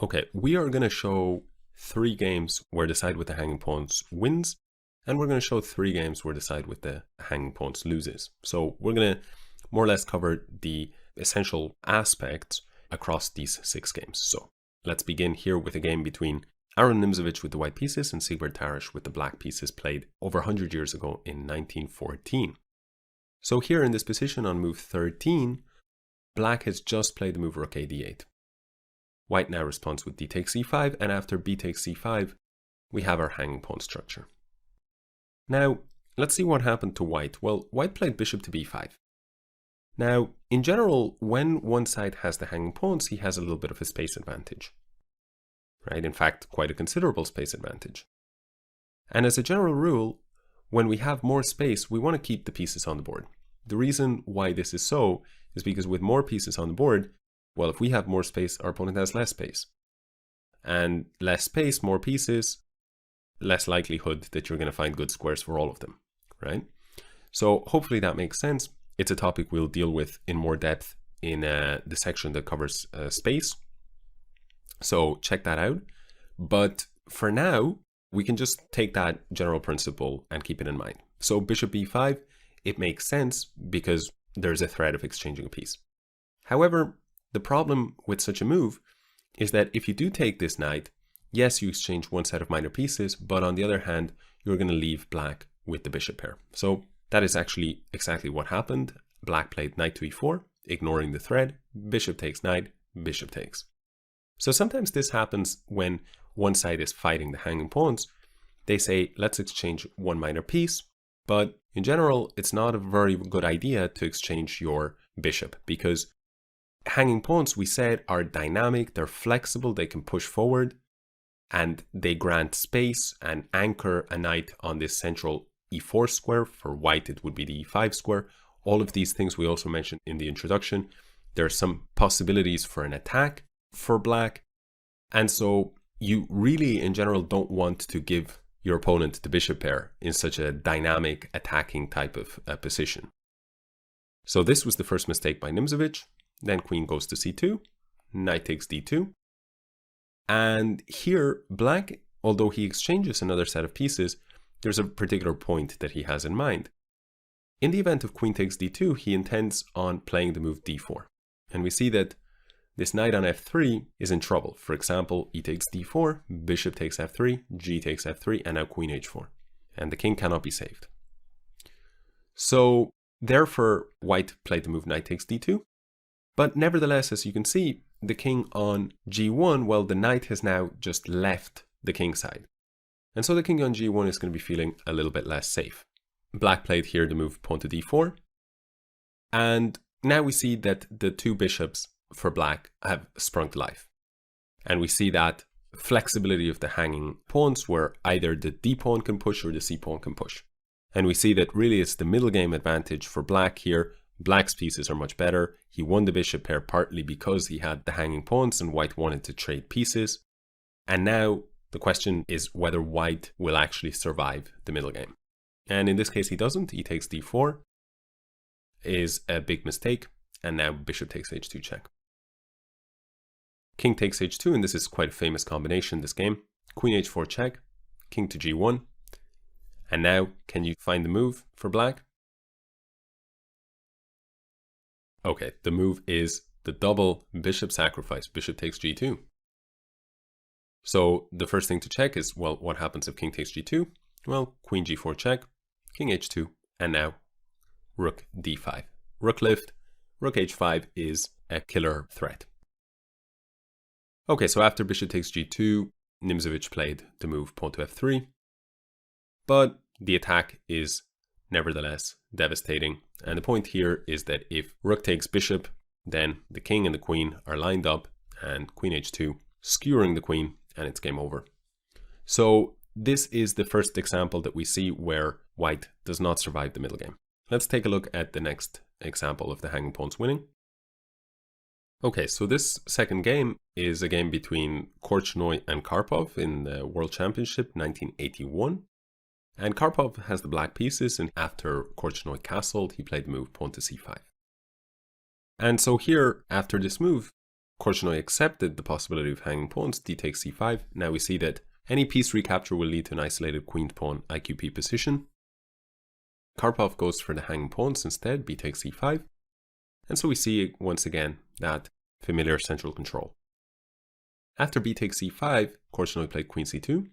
Okay, we are going to show 3 games where the side with the hanging pawns wins, and we're going to show 3 games where the side with the hanging pawns loses. So we're going to more or less cover the essential aspects across these 6 games. So let's begin here with a game between Aaron Nimzovich with the white pieces and Sigvard Tarrasch with the black pieces, played over 100 years ago in 1914. So here in this position on move 13, black has just played the move rook a d8. White now responds with d takes c5, and after b takes c5, we have our hanging pawn structure. Now, let's see what happened to white. Well, white played bishop to b5. Now, in general, when one side has the hanging pawns, he has a little bit of a space advantage. Right? In fact, quite a considerable space advantage. And as a general rule, when we have more space, we want to keep the pieces on the board. The reason why this is so is because with more pieces on the board, well, if we have more space, our opponent has less space. And less space, more pieces, less likelihood that you're going to find good squares for all of them, right? So hopefully that makes sense. It's a topic we'll deal with in more depth in the section that covers space. So check that out. But for now, we can just take that general principle and keep it in mind. So bishop b5, it makes sense because there's a threat of exchanging a piece. However, the problem with such a move is that if you do take this knight, yes, you exchange one set of minor pieces, but on the other hand, you're going to leave black with the bishop pair. So that is actually exactly what happened. Black played knight to e4, ignoring the threat, bishop takes knight, bishop takes. So sometimes this happens when one side is fighting the hanging pawns. They say, let's exchange one minor piece, but in general, it's not a very good idea to exchange your bishop because hanging pawns, we said, are dynamic, they're flexible, they can push forward, and they grant space and anchor a knight on this central e4 square. For white, it would be the e5 square. All of these things we also mentioned in the introduction. There are some possibilities for an attack for black, and so you really, in general, don't want to give your opponent the bishop pair in such a dynamic, attacking type of position. So this was the first mistake by Nimzovich. Then queen goes to c2, knight takes d2. And here, black, although he exchanges another set of pieces, there's a particular point that he has in mind. In the event of queen takes d2, he intends on playing the move d4. And we see that this knight on f3 is in trouble. For example, e takes d4, bishop takes f3, g takes f3, and now queen h4. And the king cannot be saved. So therefore, white played the move knight takes d2. But nevertheless, as you can see, the king on g1, well, the knight has now just left the king side. And so the king on g1 is going to be feeling a little bit less safe. Black played here the move pawn to d4. And now we see that the 2 bishops for black have sprung to life. And we see that flexibility of the hanging pawns where either the d pawn can push or the c pawn can push. And we see that really it's the middle game advantage for black here. Black's pieces are much better. He won the bishop pair partly because he had the hanging pawns and white wanted to trade pieces. And now the question is whether white will actually survive the middle game. And in this case he doesn't. He takes d4 is a big mistake. And now bishop takes h2 check. King takes h2, and this is quite a famous combination, this game. Queen h4 check, king to g1. And now, can you find the move for black? Okay, the move is the double bishop sacrifice. Bishop takes g2. So the first thing to check is, well, what happens if king takes g2? Well, queen g4 check, king h2, and now rook d5. Rook lift, rook h5 is a killer threat. Okay, so after bishop takes g2, Nimzovich played the move pawn to f3. But the attack is nevertheless devastating. And the point here is that if rook takes bishop, then the king and the queen are lined up and queen h2 skewering the queen, and it's game over. So this is the first example that we see where white does not survive the middle game. Let's take a look at the next example of the hanging pawns winning. Okay, so this second game is a game between Korchnoi and Karpov in the World Championship 1981. And Karpov has the black pieces, and after Korchnoi castled, he played the move pawn to c5. And so here, after this move, Korchnoi accepted the possibility of hanging pawns, d takes c5. Now we see that any piece recapture will lead to an isolated queen-pawn IQP position. Karpov goes for the hanging pawns instead, b takes c5. And so we see once again that familiar central control. After b takes c5, Korchnoi played queen c2,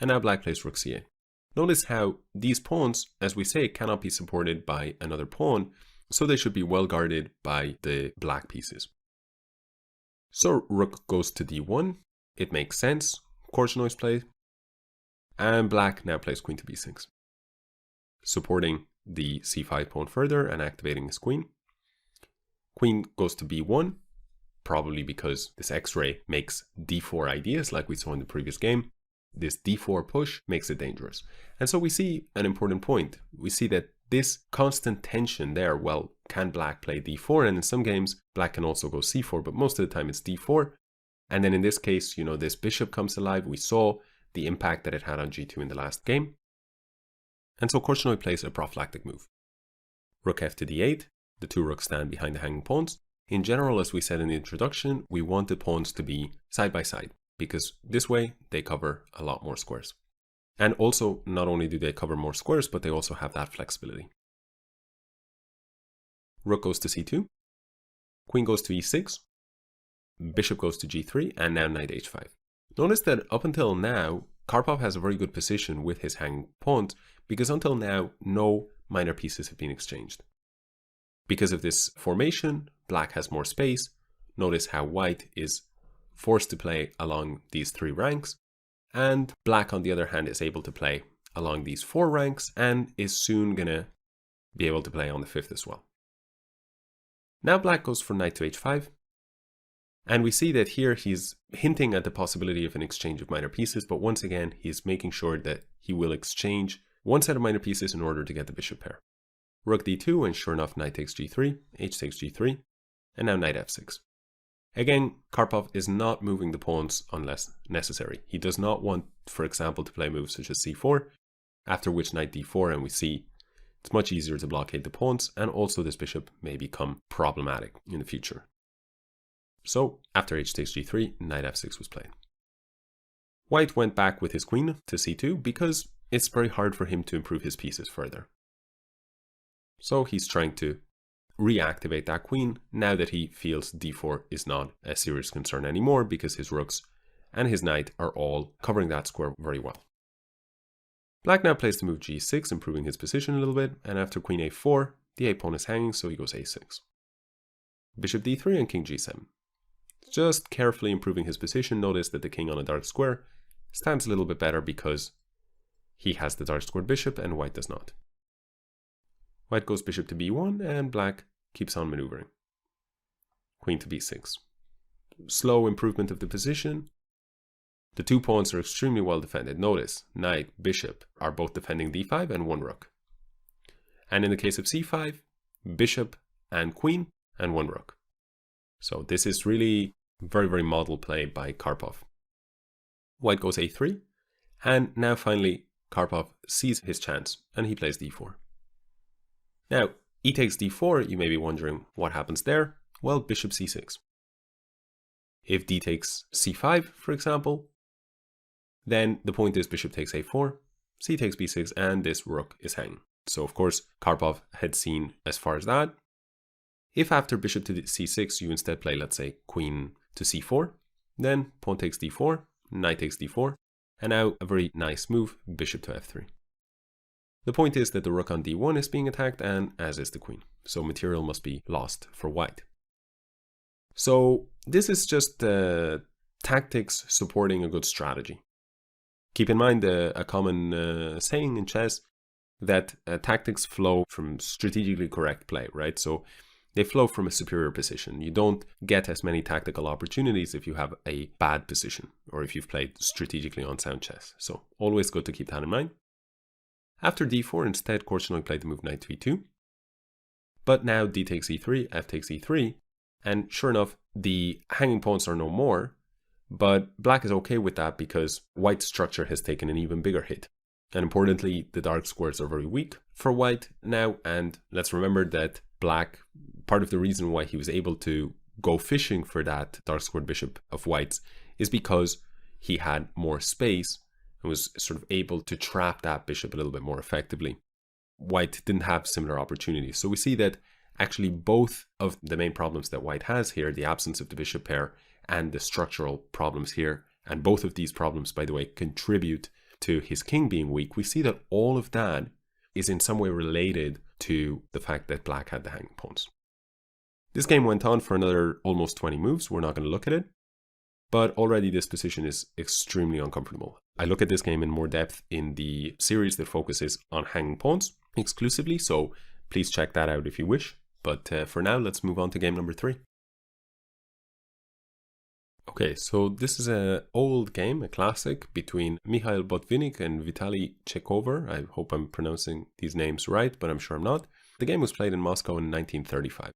and now black plays rook c8. Notice how these pawns, as we say, cannot be supported by another pawn, so they should be well guarded by the black pieces. So rook goes to d1, it makes sense, Korchnoi's play, and black now plays queen to b6, supporting the c5 pawn further and activating his queen. Queen goes to b1, probably because this x-ray makes d4 ideas like we saw in the previous game. This d4 push makes it dangerous. And so we see an important point. We see that this constant tension there, well, can black play d4? And in some games, black can also go c4, but most of the time it's d4. And then in this case, this bishop comes alive. We saw the impact that it had on g2 in the last game. And so Korchnoi plays a prophylactic move. Rook f to d8. The two rooks stand behind the hanging pawns. In general, as we said in the introduction, we want the pawns to be side by side, because this way they cover a lot more squares. And also, not only do they cover more squares, but they also have that flexibility. Rook goes to c2, queen goes to e6, bishop goes to g3, and now knight h5. Notice that up until now, Karpov has a very good position with his hanging pawns, because until now, no minor pieces have been exchanged. Because of this formation, black has more space. Notice how white is forced to play along these three ranks, and black on the other hand is able to play along these four ranks and is soon gonna be able to play on the fifth as well. Now black goes for knight to h5, and we see that here he's hinting at the possibility of an exchange of minor pieces, but once again he's making sure that he will exchange one set of minor pieces in order to get the bishop pair. Rook d2, and sure enough knight takes g3, h takes g3, and now knight f6. Again, Karpov is not moving the pawns unless necessary. He does not want, for example, to play moves such as c4, after which knight d4, and we see it's much easier to blockade the pawns, and also this bishop may become problematic in the future. So, after h takes g3, knight f6 was played. White went back with his queen to c2 because it's very hard for him to improve his pieces further. So he's trying to reactivate that queen now that he feels d4 is not a serious concern anymore, because his rooks and his knight are all covering that square very well. Black now plays the move g6, improving his position a little bit, and after queen a4, the a pawn is hanging, so he goes a6. Bishop d3 and king g7. Just carefully improving his position. Notice that the king on a dark square stands a little bit better because he has the dark squared bishop and white does not. White goes bishop to b1, and black keeps on maneuvering. Queen to b6. Slow improvement of the position. The two pawns are extremely well defended. Notice, knight, bishop are both defending d5 and one rook. And in the case of c5, bishop and queen and one rook. So this is really very, very model play by Karpov. White goes a3, and now finally Karpov sees his chance and he plays d4. Now, e takes d4, you may be wondering what happens there. Well, bishop c6. If d takes c5, for example, then the point is bishop takes a4, c takes b6, and this rook is hanging. So of course, Karpov had seen as far as that. If after bishop to c6 you instead play, let's say, queen to c4, then pawn takes d4, knight takes d4, and now a very nice move, bishop to f3. The point is that the rook on d1 is being attacked, and as is the queen. So material must be lost for white. So this is just tactics supporting a good strategy. Keep in mind a common saying in chess that tactics flow from strategically correct play, right? So they flow from a superior position. You don't get as many tactical opportunities if you have a bad position or if you've played strategically unsound chess. So always good to keep that in mind. After d4, instead, Korchnoi played the move knight to e2. But now d takes e3, f takes e3, and sure enough, the hanging pawns are no more, but black is okay with that because white's structure has taken an even bigger hit. And importantly, the dark squares are very weak for white now, and let's remember that black, part of the reason why he was able to go fishing for that dark squared bishop of white's is because he had more space and was sort of able to trap that bishop a little bit more effectively. White didn't have similar opportunities. So we see that actually both of the main problems that white has here, the absence of the bishop pair and the structural problems here, and both of these problems, by the way, contribute to his king being weak. We see that all of that is in some way related to the fact that black had the hanging pawns. This game went on for another almost 20 moves. We're not going to look at it, but already this position is extremely uncomfortable. I look at this game in more depth in the series that focuses on hanging pawns exclusively, so please check that out if you wish. But for now, let's move on to game number 3. Okay, so this is an old game, a classic, between Mikhail Botvinnik and Vitaly Chekhover. I hope I'm pronouncing these names right, but I'm sure I'm not. The game was played in Moscow in 1935.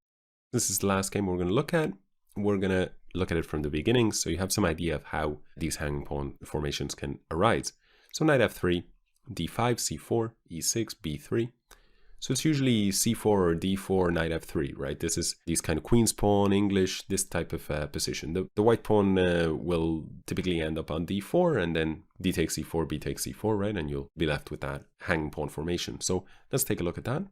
This is the last game we're going to look at. We're going to look at it from the beginning, so you have some idea of how these hanging pawn formations can arise. So knight f3, d5, c4, e6, b3. So it's usually c4 or d4, knight f3, right? This is these kind of queen's pawn, English, this type of position. The white pawn will typically end up on d4, and then d takes c4, b takes c4, right? And you'll be left with that hanging pawn formation. So let's take a look at that.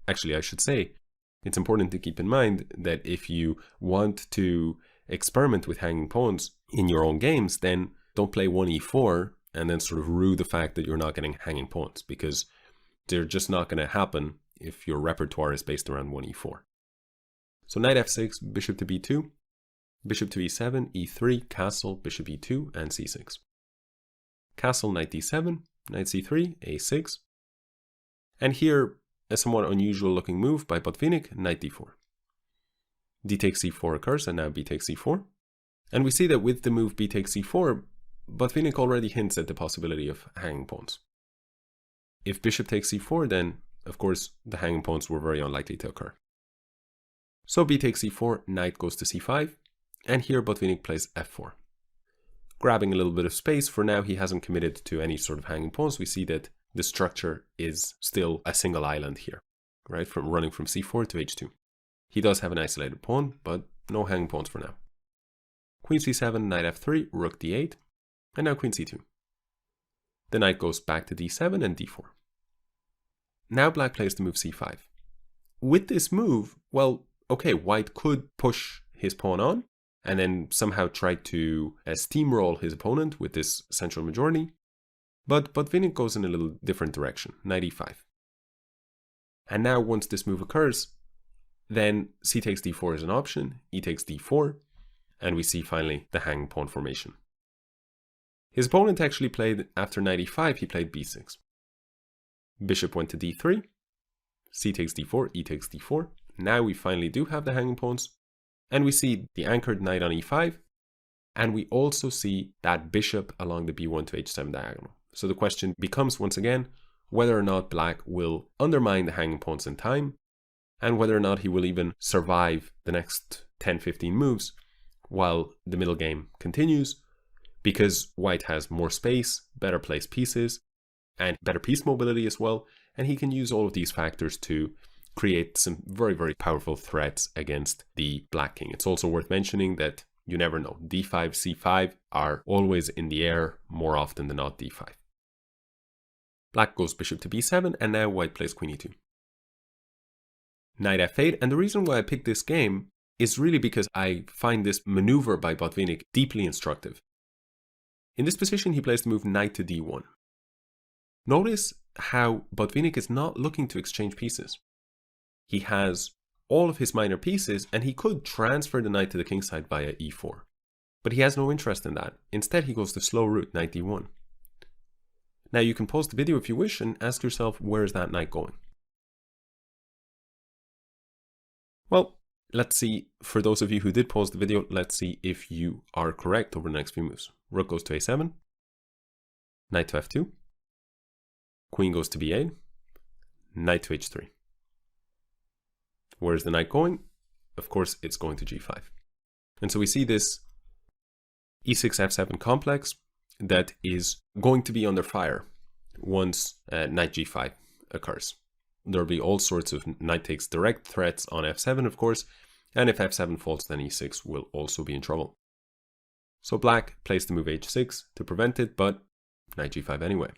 Actually, I should say, it's important to keep in mind that if you want to experiment with hanging pawns in your own games, then don't play 1e4 and then sort of rue the fact that you're not getting hanging pawns, because they're just not going to happen if your repertoire is based around 1e4. So knight f6, bishop to b2, bishop to e7, e3, castle, bishop e2, and c6. Castle, knight d7, knight c3, a6. And here, a somewhat unusual looking move by Botvinnik, knight d4. D takes c4 occurs, and now b takes c4. And we see that with the move b takes c4, Botvinnik already hints at the possibility of hanging pawns. If bishop takes c4, then, of course, the hanging pawns were very unlikely to occur. So b takes c4, knight goes to c5, and here Botvinnik plays f4. Grabbing a little bit of space, for now he hasn't committed to any sort of hanging pawns. We see that the structure is still a single island here, right? From running from c4 to h2. He does have an isolated pawn, but no hanging pawns for now. Queen c7, knight f3, rook d8, and now queen c2. The knight goes back to d7 and d4. Now black plays the move c5. With this move, well, okay, white could push his pawn on and then somehow try to steamroll his opponent with this central majority. But Botvinnik goes in a little different direction, knight e5. And now once this move occurs, then c takes d4 is an option, e takes d4, and we see finally the hanging pawn formation. His opponent actually played, after knight e5, he played b6. Bishop went to d3, c takes d4, e takes d4. Now we finally do have the hanging pawns, and we see the anchored knight on e5, and we also see that bishop along the b1 to h7 diagonal. So the question becomes once again whether or not black will undermine the hanging pawns in time, and whether or not he will even survive the next 10-15 moves while the middle game continues, because white has more space, better placed pieces, and better piece mobility as well, and he can use all of these factors to create some very, very powerful threats against the black king. It's also worth mentioning that you never know. d5, c5 are always in the air, more often than not d5. Black goes bishop to b7, and now white plays queen e2. Knight f8, and the reason why I picked this game is really because I find this maneuver by Botvinnik deeply instructive. In this position, he plays the move knight to d1. Notice how Botvinnik is not looking to exchange pieces. He has all of his minor pieces, and he could transfer the knight to the king side via e4. But he has no interest in that. Instead, he goes the slow route, knight d1. Now you can pause the video if you wish and ask yourself, where is that knight going? Well, let's see, for those of you who did pause the video, let's see if you are correct over the next few moves. Rook goes to a7, knight to f2, queen goes to b8, knight to h3. Where is the knight going? Of course, it's going to g5. And so we see this e6 f7 complex that is going to be under fire once knight g5 occurs. There'll be all sorts of knight takes direct threats on f7, of course, And if f7 falls, then e6 will also be in trouble. So black plays the move h6 to prevent it, but knight g5 anyway.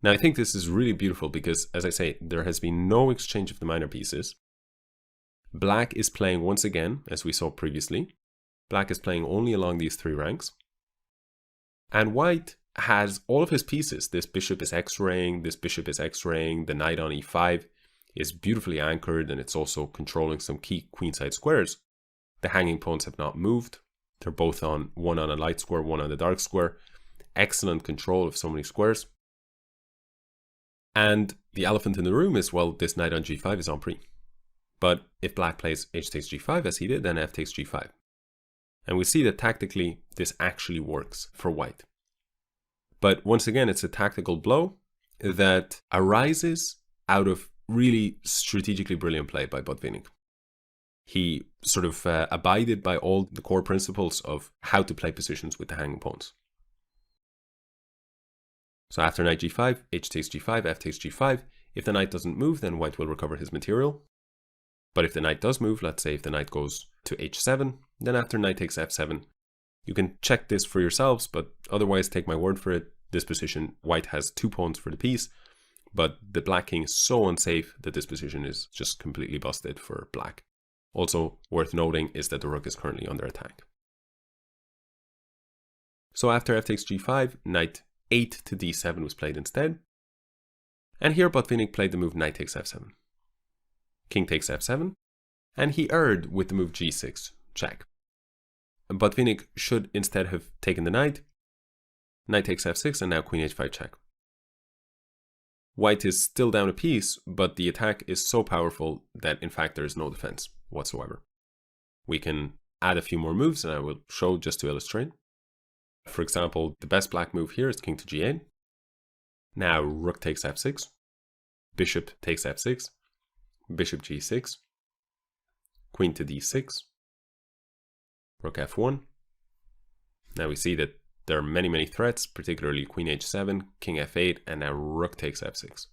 Now I think this is really beautiful because, as I say, there has been no exchange of the minor pieces. Black is playing once again, as we saw previously. Black is playing only along these three ranks. And white has all of his pieces. This bishop is x-raying, this bishop is x-raying, the knight on e5 is beautifully anchored, and it's also controlling some key queenside squares. The hanging pawns have not moved. They're both on, one on a light square, one on the dark square. Excellent control of so many squares. And the elephant in the room is, well, this knight on g5 is en prise. But if black plays h takes g5 as he did, then f takes g5. And we see that tactically this actually works for white. But once again, it's a tactical blow that arises out of really strategically brilliant play by Botvinnik. He sort of abided by all the core principles of how to play positions with the hanging pawns. So after knight g5, h takes g5, f takes g5. If the knight doesn't move, then white will recover his material. But if the knight does move, let's say if the knight goes to h7, then after knight takes f7, you can check this for yourselves, but otherwise take my word for it. This position, white has 2 pawns for the piece, but the black king is so unsafe that this position is just completely busted for black. Also worth noting is that the rook is currently under attack. So after f takes g5, knight 8 to d7 was played instead. And here Botvinnik played the move knight takes f7. King takes f7, and he erred with the move g6, check. Botvinnik should instead have taken the knight. Knight takes f6, and now queen h5 check. White is still down a piece, but the attack is so powerful that in fact there is no defense whatsoever. We can add a few more moves, and I will show just to illustrate. For example, the best black move here is king to g8. Now rook takes f6, bishop takes f6, bishop g6, queen to d6, rook f1. Now we see that there are many threats, particularly queen h7, king f8, and now rook takes f6.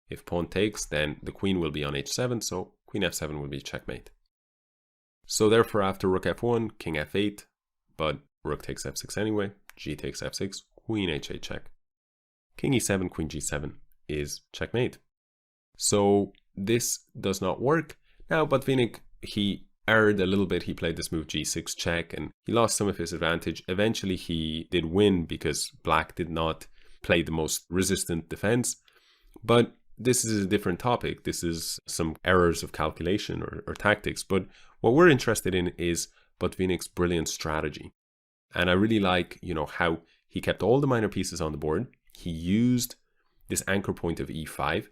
If pawn takes, then the queen will be on h7, so queen f7 will be checkmate. So therefore after rook f1, king f8, but rook takes f6 anyway, g takes f6, queen h8 check. King e7, queen g7 is checkmate. So this does not work. Now Botvinnik, he erred a little bit. He played this move g6 check and he lost some of his advantage. Eventually he did win because black did not play the most resistant defense. But this is a different topic. This is some errors of calculation or tactics. But what we're interested in is Botvinnik's brilliant strategy. And I really like, how he kept all the minor pieces on the board. He used this anchor point of e5.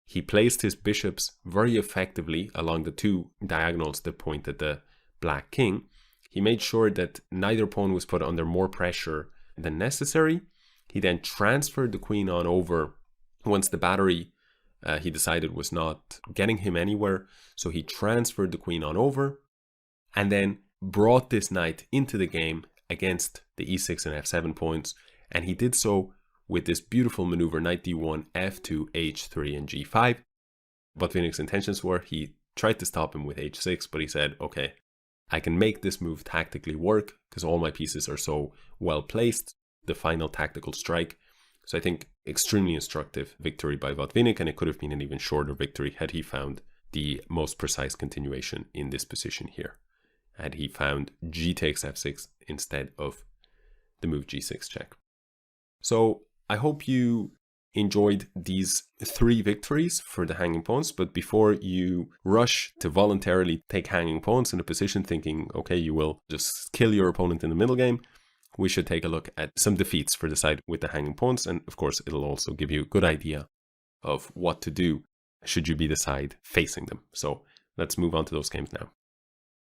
He placed his bishops very effectively along the two diagonals that point at the black king. He made sure that neither pawn was put under more pressure than necessary. He then transferred the queen on over once the battery he decided was not getting him anywhere. So he transferred the queen on over and then brought this knight into the game against the e6 and f7 points. And he did so with this beautiful maneuver, knight d1, f2, h3, and g5. Botvinnik's intentions were he tried to stop him with h6, but he said, okay, I can make this move tactically work because all my pieces are so well placed. The final tactical strike. So I think extremely instructive victory by Botvinnik, and it could have been an even shorter victory had he found the most precise continuation in this position here. Had he found g takes f6 instead of the move g6 check. So I hope you enjoyed these 3 victories for the hanging pawns, but before you rush to voluntarily take hanging pawns in a position thinking, okay, you will just kill your opponent in the middle game, we should take a look at some defeats for the side with the hanging pawns, and of course it'll also give you a good idea of what to do should you be the side facing them. So let's move on to those games now.